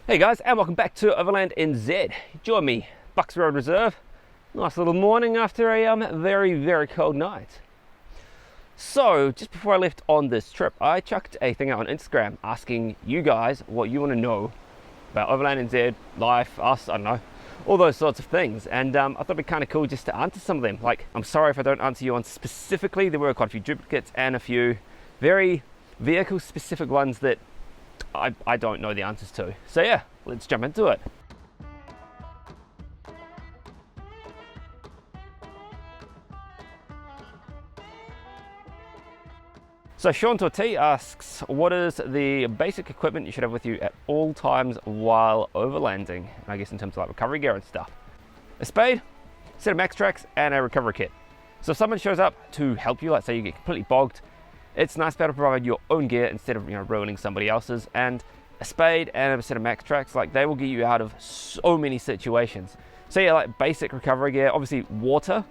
Hey guys, and welcome back to Overland NZ. Join me, Bucks Road Reserve. Nice little morning after a very cold night. So, just before I left on this trip, I chucked a thing out on Instagram asking you guys what you want to know about Overland NZ, life, us, I don't know, all those sorts of things. And I thought it'd be kind of cool just to answer some of them. Like, I'm sorry if I don't answer you on specifically. There were quite a few duplicates and a few very vehicle-specific ones that I don't know the answers to. So yeah, let's jump into it. So Sean Torti asks, what is the basic equipment you should have with you at all times while overlanding? I guess in terms of like recovery gear and stuff. A spade, a set of max tracks, and a recovery kit. So if someone shows up to help you, like say you get completely bogged, it's nice to be able to provide your own gear instead of ruining somebody else's. And a spade and a set of max tracks, like they will get you out of so many situations. So yeah, like basic recovery gear, obviously water,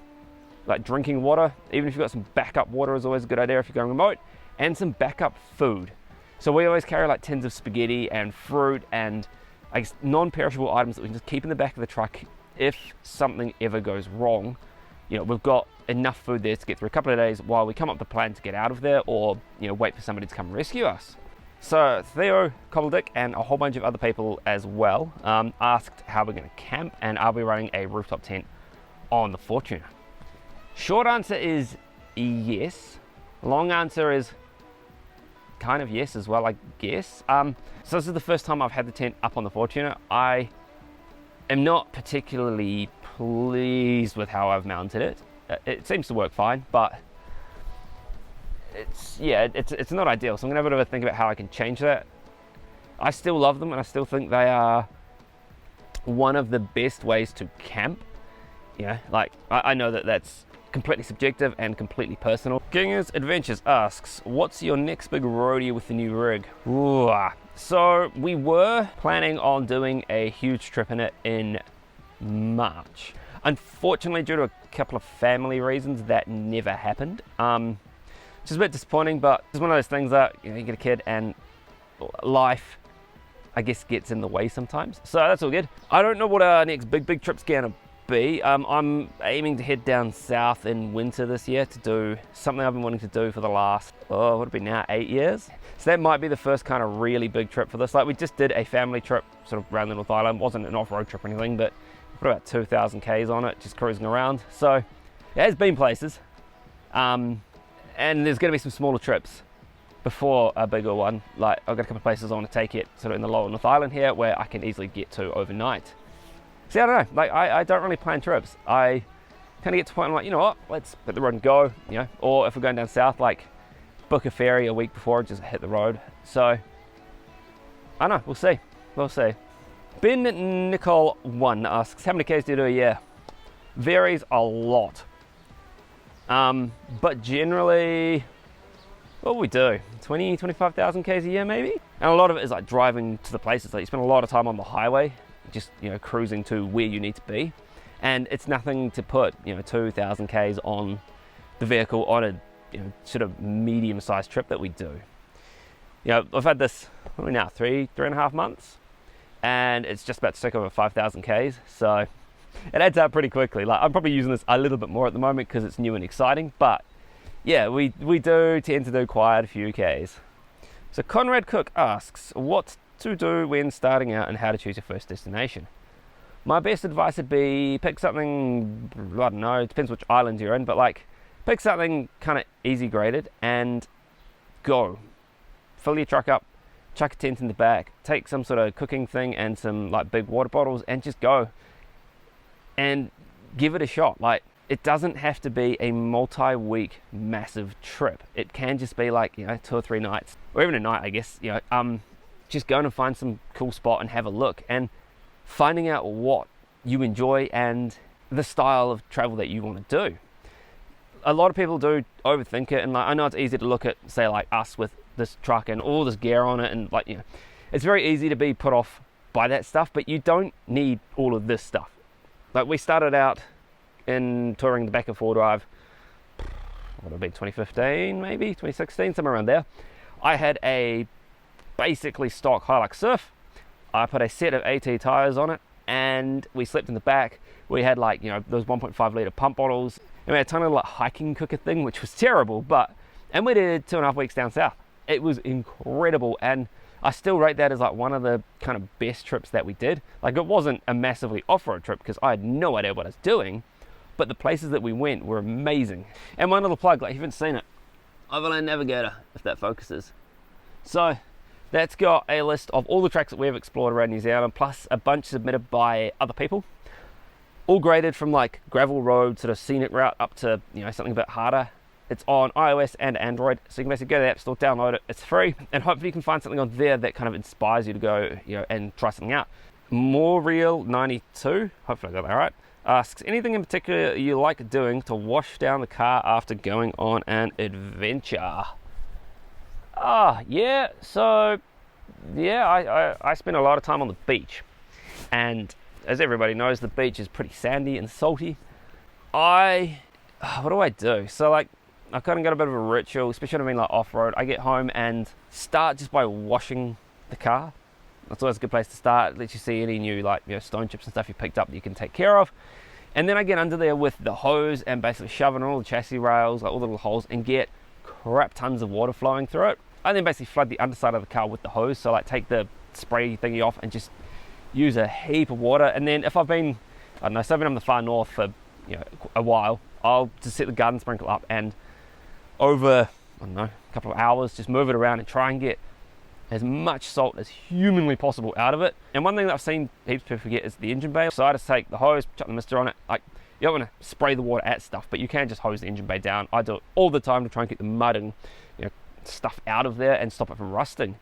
like drinking water, even if you've got some backup water is always a good idea if you're going remote, and some backup food. So we always carry like tins of spaghetti and fruit and I guess non-perishable items that we can just keep in the back of the truck if something ever goes wrong. We've got enough food there to get through a couple of days while we come up with the plan to get out of there, or wait for somebody to come rescue us. So Theo, Cobbledick, and a whole bunch of other people as well asked how we're going to camp and are we running a rooftop tent on the Fortuner. Short answer is yes. Long answer is kind of yes as well, I guess. So this is the first time I've had the tent up on the Fortuner. I am not particularly pleased with how I've mounted it. It seems to work fine, but it's not ideal. So I'm gonna have a bit of a think about how I can change that. I still love them and I still think they are one of the best ways to camp. Like I know that that's completely subjective and completely personal. Gingers Adventures asks, what's your next big rodeo with the new rig? Ooh. So we were planning on doing a huge trip in it in March. Unfortunately, due to a couple of family reasons, that never happened. Which is a bit disappointing, but it's one of those things that you get a kid and life, I guess, gets in the way sometimes. So that's all good. I don't know what our next big trip's gonna be. I'm aiming to head down south in winter this year to do something I've been wanting to do for the last, what would it be now, 8 years? So that might be the first kind of really big trip for this. Like we just did a family trip sort of around the North Island. It wasn't an off-road trip or anything, but we put about 2,000 Ks on it, just cruising around. So it has been places. And there's gonna be some smaller trips before a bigger one. Like I've got a couple of places I want to take it sort of in the lower North Island here where I can easily get to overnight. See, I don't know, like I don't really plan trips. I kind of get to a point, I'm like, you know what, let's hit the road and go, or if we're going down south, like book a ferry a week before, just hit the road. So, I don't know, we'll see. Ben Nicole 1 asks, how many Ks do you do a year? Varies a lot. But generally, what we do, 25,000 Ks a year maybe? And a lot of it is like driving to the places, like you spend a lot of time on the highway, just cruising to where you need to be, and it's nothing to put 2,000 Ks on the vehicle on a sort of medium-sized trip that we do. I've had this now 3.5 months, and it's just about to stick over 5,000 Ks, so it adds up pretty quickly. Like I'm probably using this a little bit more at the moment because it's new and exciting, but yeah, we do tend to do quite a few Ks. So Conrad Cook asks, what to do when starting out and how to choose your first destination. My best advice would be pick something, I don't know, it depends which island you're in, but like pick something kind of easy graded and go. Fill your truck up, chuck a tent in the back, take some sort of cooking thing and some like big water bottles and just go and give it a shot. Like it doesn't have to be a multi-week massive trip. It can just be like 2 or 3 nights or even a night, I guess. Just going to find some cool spot and have a look and finding out what you enjoy and the style of travel that you want to do. A lot of people do overthink it, and like I know it's easy to look at, say like us with this truck and all this gear on it, and like it's very easy to be put off by that stuff, but you don't need all of this stuff. Like we started out in touring the back of 4Drive, what would it be, 2015 maybe, 2016, somewhere around there. I had a basically stock Hilux Surf I put a set of AT tires on it, and we slept in the back. We had like, you know, those 1.5 litre pump bottles, and we had a ton of like hiking cooker thing, which was terrible, and we did 2.5 weeks down south. It was incredible, and I still rate that as like one of the kind of best trips that we did. Like, it wasn't a massively off-road trip because I had no idea what I was doing, but the places that we went were amazing. And one little plug, like, if you haven't seen it, Overland Navigator, if that focuses. So that's got a list of all the tracks that we've explored around New Zealand, plus a bunch submitted by other people, all graded from like gravel road, sort of scenic route, up to, you know, something a bit harder. It's on iOS and Android, so you can basically go to the App Store, download it, it's free, and hopefully you can find something on there that kind of inspires you to go, you know, and try something out. More Real 92, hopefully I got that right, asks, anything in particular you like doing to wash down the car after going on an adventure? Yeah, so, yeah, I spend a lot of time on the beach, and as everybody knows, the beach is pretty sandy and salty. What do I do? So, like, I've kind of got a bit of a ritual, especially when I'm like off-road. I get home and start just by washing the car. That's always a good place to start. It lets you see any new, like, you know, stone chips and stuff you picked up that you can take care of. And then I get under there with the hose and basically shove in all the chassis rails, like all the little holes, and get crap tons of water flowing through it. I then basically flood the underside of the car with the hose. So, like, take the spray thingy off and just use a heap of water. And then if I've been, I don't know, so I've been on the far north for, you know, a while, I'll just set the garden sprinkler up and over, I don't know, a couple of hours, just move it around and try and get as much salt as humanly possible out of it. And one thing that I've seen heaps of people forget is the engine bay. So I just take the hose, chuck the mister on it. Like, you don't want to spray the water at stuff, but you can just hose the engine bay down. I do it all the time to try and get the mud and, you know, stuff out of there and stop it from rusting.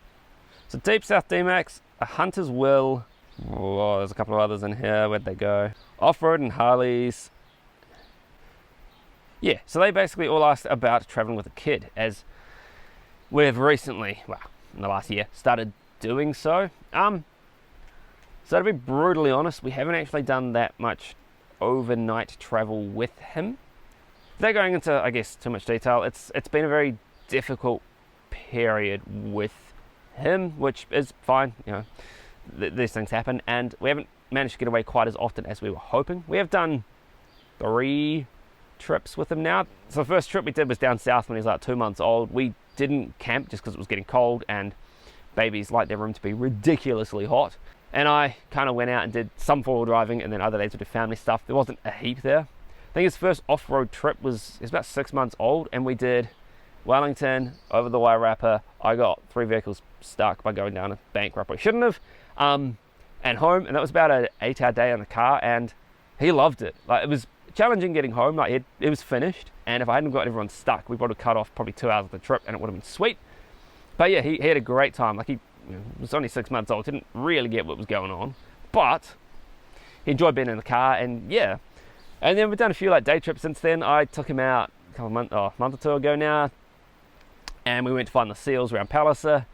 So Deep South D-Max, a Hunter's Will, oh, there's a couple of others in here, where'd they go? Off-road and Harleys. Yeah, so they basically all asked about traveling with a kid, as we've recently, well, in the last year, started doing so. So to be brutally honest, we haven't actually done that much overnight travel with him. Without going into, I guess, too much detail, it's been a very difficult period with him, which is fine, you know, these things happen, and we haven't managed to get away quite as often as we were hoping. We have done 3 trips with him now. So the first trip we did was down south when he was like 2 months old. We didn't camp just because it was getting cold and babies like their room to be ridiculously hot. And I kind of went out and did some four-wheel driving, and then other days we did family stuff. There wasn't a heap there. I think his first off-road trip was about 6 months old, and we did Wellington, over the Wairarapa. I got 3 vehicles stuck by going down a bank where I probably shouldn't have, and home, and that was about an 8-hour day in the car, and he loved it. Like, it was challenging getting home. Like, it was finished, and if I hadn't got everyone stuck, we would have cut off probably 2 hours of the trip, and it would have been sweet. But yeah, he had a great time. Like, he was only 6 months old, didn't really get what was going on, but he enjoyed being in the car, and yeah. And then we've done a few like day trips since then. I took him out a month or two ago now, and we went to find the seals around Palliser,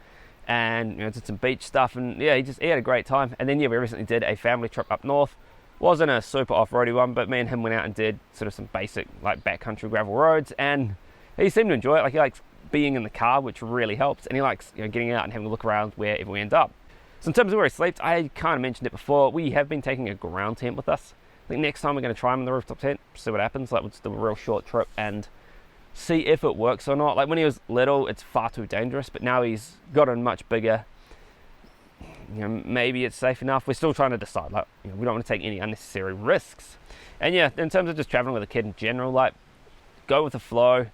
and, you know, did some beach stuff, and yeah, he had a great time. And then yeah, we recently did a family trip up north. Wasn't a super off-roady one, but me and him went out and did sort of some basic like backcountry gravel roads, and he seemed to enjoy it. Like, he likes being in the car, which really helps, and he likes, you know, getting out and having a look around wherever we end up. So in terms of where he sleeps, I kind of mentioned it before, we have been taking a ground tent with us. I think next time we're going to try him in the rooftop tent, see what happens. Like, we'll just do a real short trip and see if it works or not. Like, when he was little, it's far too dangerous, but now he's gotten much bigger. You know, maybe it's safe enough. We're still trying to decide. Like, you know, we don't want to take any unnecessary risks. And yeah, in terms of just traveling with a kid in general, like, go with the flow.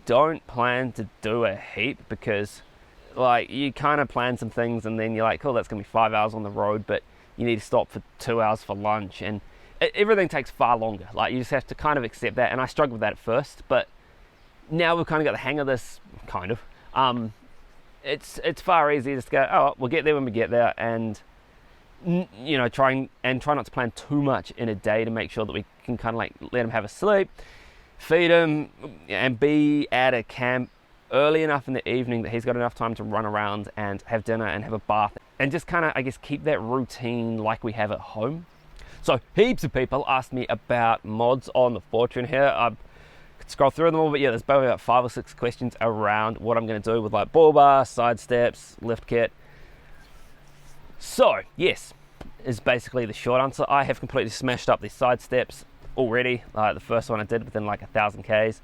Don't plan to do a heap, because like, you kind of plan some things and then you're like, cool, that's gonna be 5 hours on the road, but you need to stop for 2 hours for lunch, and everything takes far longer. Like, you just have to kind of accept that, and I struggled with that at first, but now we've kind of got the hang of this, kind of. It's far easier just to go, oh, we'll get there when we get there, and, you know, try not to plan too much in a day to make sure that we can kind of like let him have a sleep, feed him, and be at a camp early enough in the evening that he's got enough time to run around and have dinner and have a bath, and just kind of, I guess, keep that routine like we have at home. So heaps of people asked me about mods on the Fortune here. I could scroll through them all, but yeah, there's probably about 5 or 6 questions around what I'm going to do with like bull bar, side steps, lift kit. So yes, is basically the short answer. I have completely smashed up these side steps already. The first one I did within like 1,000 Ks.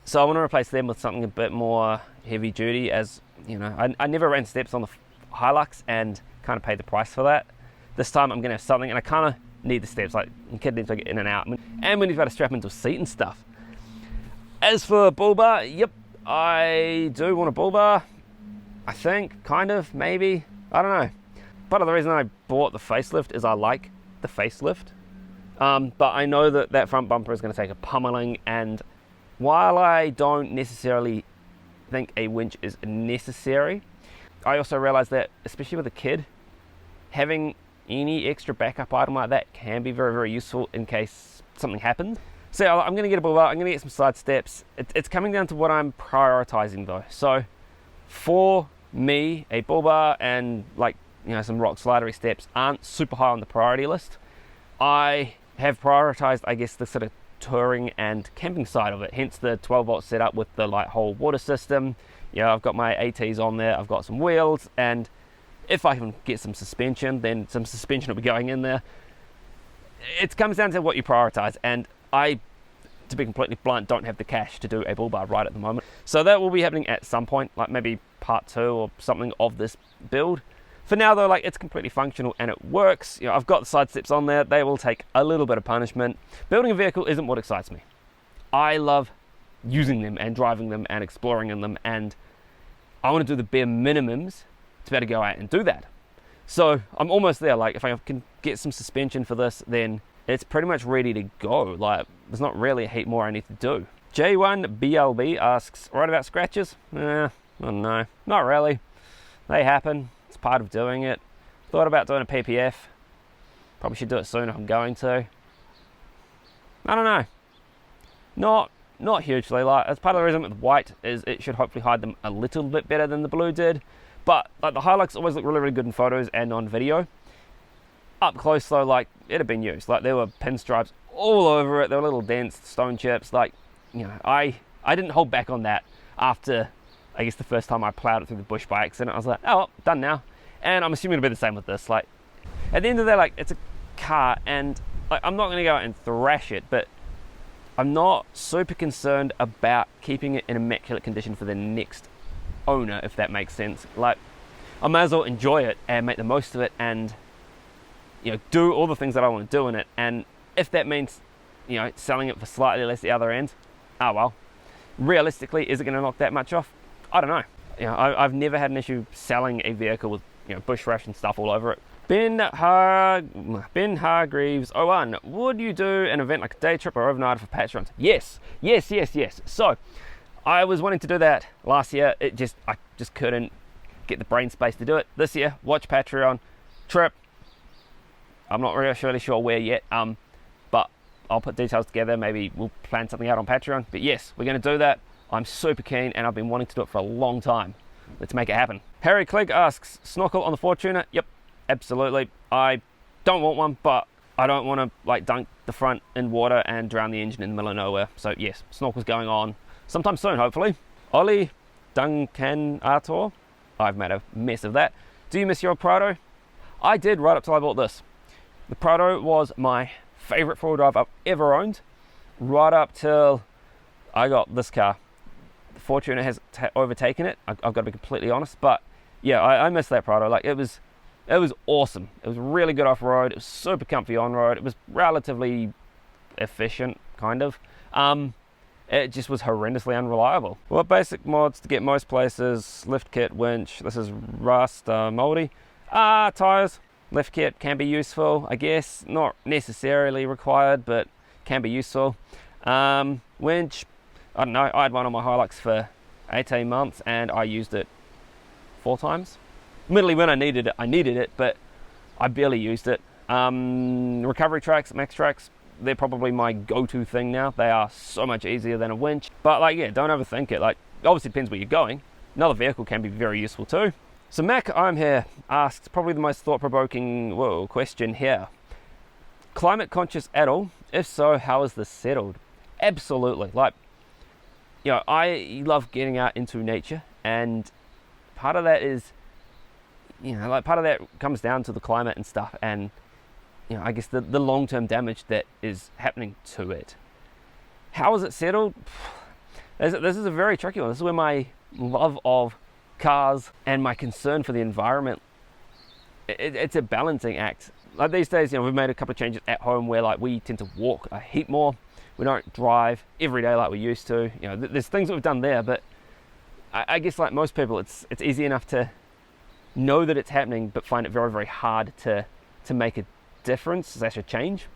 So I want to replace them with something a bit more heavy duty, as you know, I never ran steps on the Hilux and kind of paid the price for that. This time I'm going to have something, and I kind of need the steps, like the kid needs to get in and out, and when you've got to strap into a seat and stuff. As for a bull bar, yep, I do want a bull bar. I think, kind of, maybe, I don't know. Part of the reason I bought the facelift is I like the facelift, but I know that that front bumper is going to take a pummeling, and while I don't necessarily think a winch is necessary, I also realize that, especially with a kid, having any extra backup item like that can be very, very useful in case something happens. So I'm going to get a bull bar, I'm going to get some side steps. It's coming down to what I'm prioritizing though. So for me, a bull bar and like, you know, some rock slidery steps aren't super high on the priority list. I have prioritized, I guess, the sort of touring and camping side of it, hence the 12 volt setup with the like whole water system. You know, I've got my ATs on there, I've got some wheels, and if I can get some suspension, then some suspension will be going in there. It comes down to what you prioritize, and I, to be completely blunt, don't have the cash to do a bull bar right at the moment. So that will be happening at some point, like maybe part 2 or something of this build. For now though, like, it's completely functional and it works. You know, I've got the side steps on there. They will take a little bit of punishment. Building a vehicle isn't what excites me. I love using them and driving them and exploring in them, and I want to do the bare minimums to be able to go out and do that. So I'm almost there. Like, if I can get some suspension for this, then it's pretty much ready to go. Like, there's not really a heap more I need to do. J1BLB asks, right about scratches? I don't know, not really. They happen. It's part of doing it. Thought about doing a PPF. Probably should do it soon if I'm going to. I don't know. Not hugely. Like, that's part of the reason with white is it should hopefully hide them a little bit better than the blue did. But like, the Hilux always look really, really good in photos and on video. Up close though, like, it had been used. Like, there were pinstripes all over it. There were little dents, stone chips. Like, you know, I didn't hold back on that after, I guess, the first time I plowed it through the bush by accident. I was like, oh well, done now. And I'm assuming it'll be the same with this. Like, at the end of the day, like, it's a car, and like, I'm not going to go out and thrash it, but I'm not super concerned about keeping it in immaculate condition for the next owner, if that makes sense. Like, I may as well enjoy it and make the most of it, and, you know, do all the things that I want to do in it. And if that means, you know, selling it for slightly less the other end, oh well. Realistically, is it going to knock that much off? I don't know. You know, I've never had an issue selling a vehicle with, you know, bush rash and stuff all over it. Ben Hargreaves 01, would you do an event like a day trip or overnight for Patreons? Yes. So I was wanting to do that last year. I just couldn't get the brain space to do it. This year, watch Patreon trip. I'm not really sure where yet, but I'll put details together. Maybe we'll plan something out on Patreon. But yes, we're going to do that. I'm super keen, and I've been wanting to do it for a long time. Let's make it happen. Harry Clegg asks, snorkel on the Fortuner? Yep, absolutely. I don't want one, but I don't want to like dunk the front in water and drown the engine in the middle of nowhere. So yes, snorkel's going on sometime soon, hopefully. Ollie Duncan Artor, I've made a mess of that. Do you miss your Prado? I did, right up till I bought this. The Prado was my favorite four-wheel drive I've ever owned, right up till I got this car. The Fortuner has overtaken it. I've got to be completely honest, but yeah, I miss that Prado. Like, it was awesome. It was really good off-road. It was super comfy on-road. It was relatively efficient, kind of. It just was horrendously unreliable. What basic mods to get most places? Lift kit, winch. This is Rust Moldy. Tires. Lift kit can be useful, I guess. Not necessarily required, but can be useful. Winch. I don't know. I had one on my Hilux for 18 months, and I used it 4 times. Admittedly, when I needed it, but I barely used it. Recovery tracks, max tracks, they're probably my go-to thing now. They are so much easier than a winch. But like, yeah, don't overthink it. Like, obviously depends where you're going. Another vehicle can be very useful too. So Mac I'm here asks probably the most thought-provoking question here. Climate conscious at all? If so, how is this settled? Absolutely. Like, you know, I love getting out into nature, and part of that is you know, like part of that comes down to the climate and stuff, and you know, I guess the long-term damage that is happening to it. How is it settled? This is a very tricky one. This is where my love of cars and my concern for the environment, it's a balancing act. Like these days, you know, we've made a couple of changes at home where like we tend to walk a heap more. We don't drive every day like we used to. You know, there's things that we've done there, but I guess like most people, it's easy enough to know that it's happening, but find it very, very hard to make a difference, a change.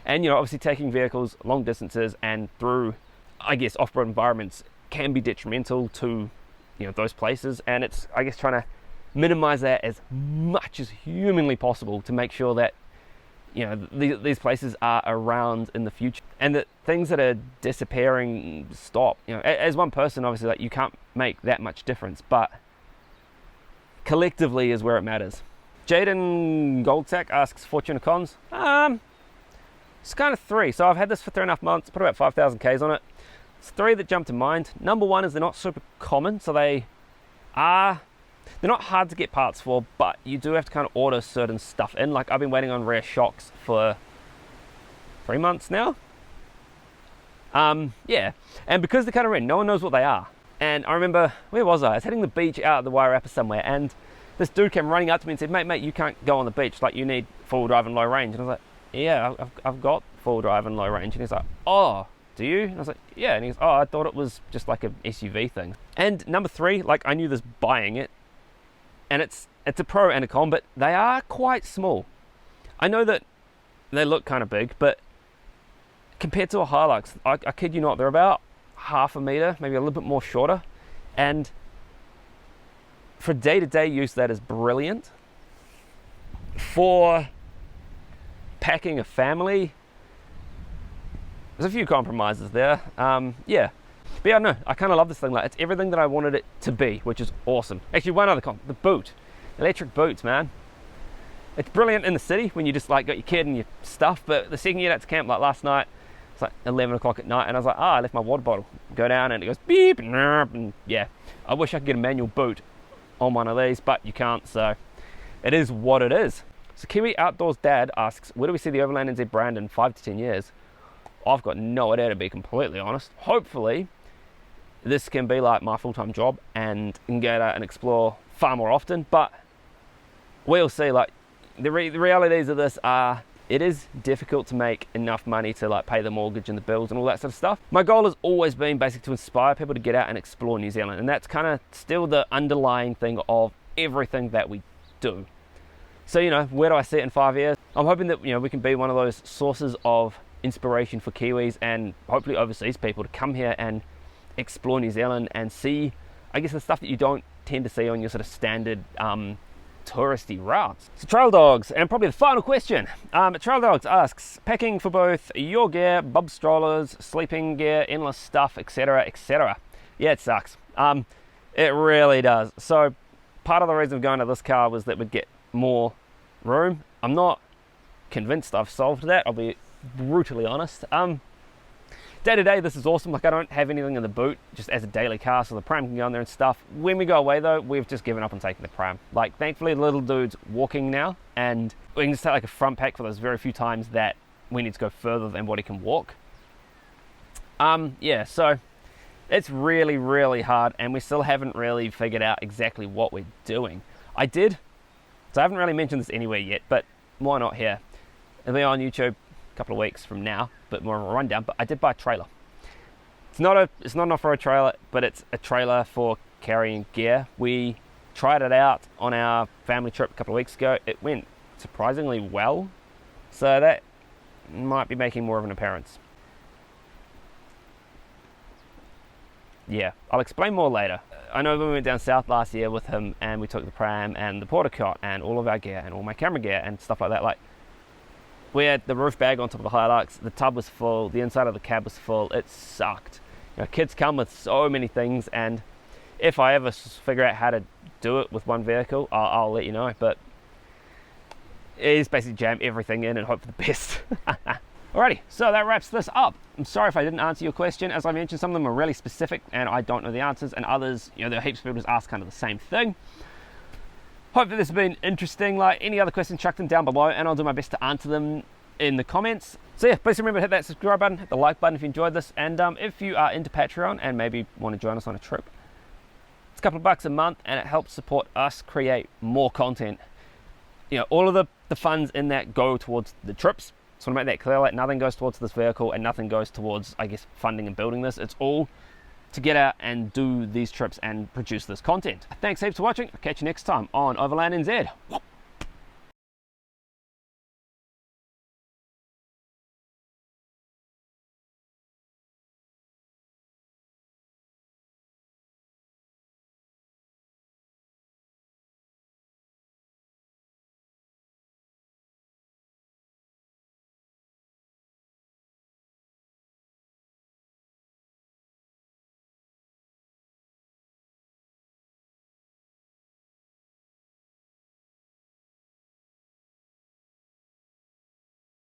And you know, obviously taking vehicles long distances and through, I guess, off-road environments can be detrimental to, you know, those places. And it's, I guess, trying to minimize that as much as humanly possible to make sure that, you know, these places are around in the future and that things that are disappearing stop. You know, as one person, obviously, like you can't make that much difference, but collectively is where it matters. Jaden Goldsack asks, fortune or cons? It's kind of 3. So I've had this for 3.5 months, put about 5,000 Ks on it. It's 3 that jump to mind. Number 1 is they're not super common, so they're not hard to get parts for, but you do have to kind of order certain stuff in. Like I've been waiting on rear shocks for 3 months now. Yeah, and because they're kind of rare, no one knows what they are. And I remember, where was I? I was heading the beach out of the Wairarapa somewhere, and this dude came running up to me and said, mate, you can't go on the beach, like you need full drive and low range. And I was like, yeah, I've got full drive and low range. And he's like, oh, do you? And I was like, yeah. And he goes, oh, I thought it was just like an SUV thing. And number 3, like I knew this buying it, and it's a pro and a con, but they are quite small. I know that they look kind of big, but compared to a Hilux, I kid you not, they're about half a meter, maybe a little bit more shorter. And for day-to-day use, that is brilliant. For packing a family, there's a few compromises there. Yeah. But yeah, no, I kind of love this thing. Like, it's everything that I wanted it to be, which is awesome. Actually, one other con, the boot. Electric boots, man. It's brilliant in the city when you just like got your kid and your stuff, but the second you get out to camp, like last night, it's like 11 o'clock at night, and I was like, I left my water bottle. Go down and it goes beep, and yeah. I wish I could get a manual boot on one of these, but you can't, so it is what it is. So Kiwi Outdoors Dad asks, where do we see the Overland NZ brand in 5 to 10 years? I've got no idea, to be completely honest. Hopefully, this can be like my full-time job and can get out and explore far more often, but we'll see. Like the realities of this are, it is difficult to make enough money to like pay the mortgage and the bills and all that sort of stuff. My goal has always been basically to inspire people to get out and explore New Zealand, and that's kind of still the underlying thing of everything that we do. So, you know, where do I see it in 5 years? I'm hoping that, you know, we can be one of those sources of inspiration for Kiwis and hopefully overseas people to come here and explore New Zealand and see, I guess, the stuff that you don't tend to see on your sort of standard touristy routes. So Trail Dogs, and probably the final question. Trail Dogs asks, packing for both your gear, bub strollers, sleeping gear, endless stuff, etc, etc. Yeah, it sucks. It really does. So part of the reason of going to this car was that we'd get more room. I'm not convinced I've solved that, I'll be brutally honest. Day to day, this is awesome. Like, I don't have anything in the boot just as a daily car, so the pram can go in there and stuff. When we go away though, we've just given up on taking the pram. Like, thankfully the little dude's walking now, and we can just take like a front pack for those very few times that we need to go further than what he can walk. Yeah, so it's really, really hard, and we still haven't really figured out exactly what we're doing. So I haven't really mentioned this anywhere yet, but why not here? It'll be on YouTube a couple of weeks from now, but more of a rundown. But I did buy a trailer. It's not an off-road trailer, but it's a trailer for carrying gear. We tried it out on our family trip a couple of weeks ago. It went surprisingly well, so that might be making more of an appearance. Yeah, I'll explain more later. I know when we went down south last year with him and we took the pram and the porta cot and all of our gear and all my camera gear and stuff like that, like, we had the roof bag on top of the Hilux, the tub was full, the inside of the cab was full, it sucked. You know, kids come with so many things, and if I ever figure out how to do it with one vehicle, I'll let you know, but it is basically jam everything in and hope for the best. Alrighty, so that wraps this up. I'm sorry if I didn't answer your question. As I mentioned, some of them are really specific and I don't know the answers, and others, you know, there are heaps of people just ask kind of the same thing. Hopefully this has been interesting. Like any other questions, chuck them down below and I'll do my best to answer them in the comments. So yeah, please remember to hit that subscribe button, hit the like button if you enjoyed this, and if you are into Patreon and maybe want to join us on a trip, it's a couple of bucks a month and it helps support us create more content. You know, all of the funds in that go towards the trips. So I want to make that clear, like nothing goes towards this vehicle and nothing goes towards, I guess, funding and building this. It's all to get out and do these trips and produce this content. Thanks heaps for watching. I'll catch you next time on Overland NZ.